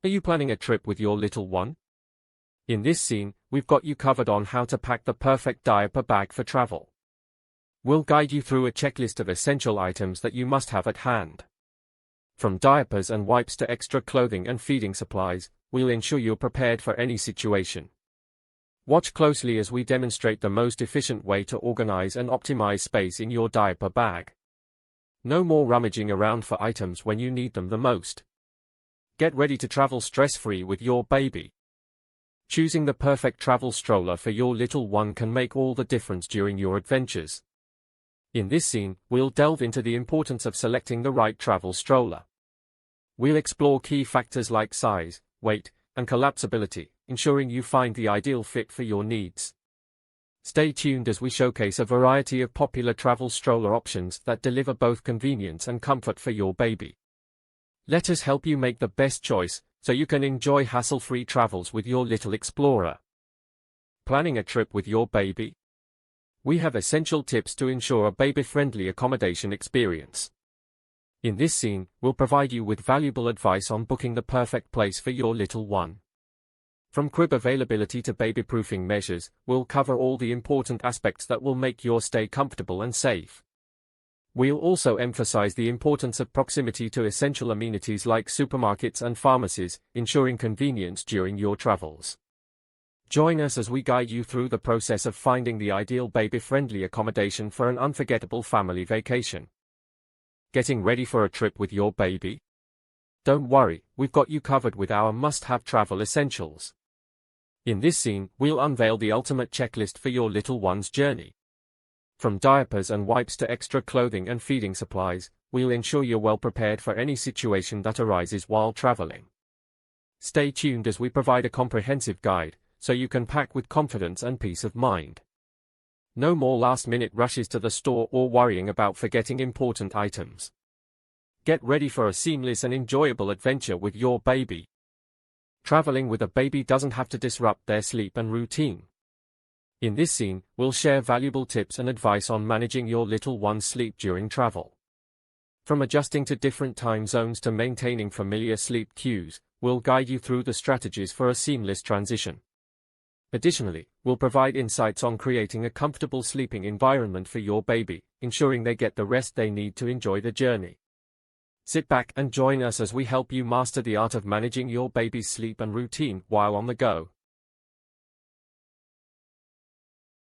Are you planning a trip with your little one? In this scene, we've got you covered on how to pack the perfect diaper bag for travel. We'll guide you through a checklist of essential items that you must have at hand. From diapers and wipes to extra clothing and feeding supplies, we'll ensure you're prepared for any situation. Watch closely as we demonstrate the most efficient way to organize and optimize space in your diaper bag. No more rummaging around for items when you need them the most. Get ready to travel stress-free with your baby. Choosing the perfect travel stroller for your little one can make all the difference during your adventures. In this scene, we'll delve into the importance of selecting the right travel stroller. We'll explore key factors like size, weight, and collapsibility, ensuring you find the ideal fit for your needs. Stay tuned as we showcase a variety of popular travel stroller options that deliver both convenience and comfort for your baby. Let us help you make the best choice, so you can enjoy hassle-free travels with your little explorer. Planning a trip with your baby? We have essential tips to ensure a baby-friendly accommodation experience. In this scene, we'll provide you with valuable advice on booking the perfect place for your little one. From crib availability to baby-proofing measures, we'll cover all the important aspects that will make your stay comfortable and safe. We'll also emphasize the importance of proximity to essential amenities like supermarkets and pharmacies, ensuring convenience during your travels. Join us as we guide you through the process of finding the ideal baby-friendly accommodation for an unforgettable family vacation. Getting ready for a trip with your baby? Don't worry, we've got you covered with our must-have travel essentials. In this scene, we'll unveil the ultimate checklist for your little one's journey. From diapers and wipes to extra clothing and feeding supplies, we'll ensure you're well prepared for any situation that arises while traveling. Stay tuned as we provide a comprehensive guide, so you can pack with confidence and peace of mind. No more last-minute rushes to the store or worrying about forgetting important items. Get ready for a seamless and enjoyable adventure with your baby. Traveling with a baby doesn't have to disrupt their sleep and routine. In this scene, we'll share valuable tips and advice on managing your little one's sleep during travel. From adjusting to different time zones to maintaining familiar sleep cues, we'll guide you through the strategies for a seamless transition. Additionally, we'll provide insights on creating a comfortable sleeping environment for your baby, ensuring they get the rest they need to enjoy the journey. Sit back and join us as we help you master the art of managing your baby's sleep and routine while on the go.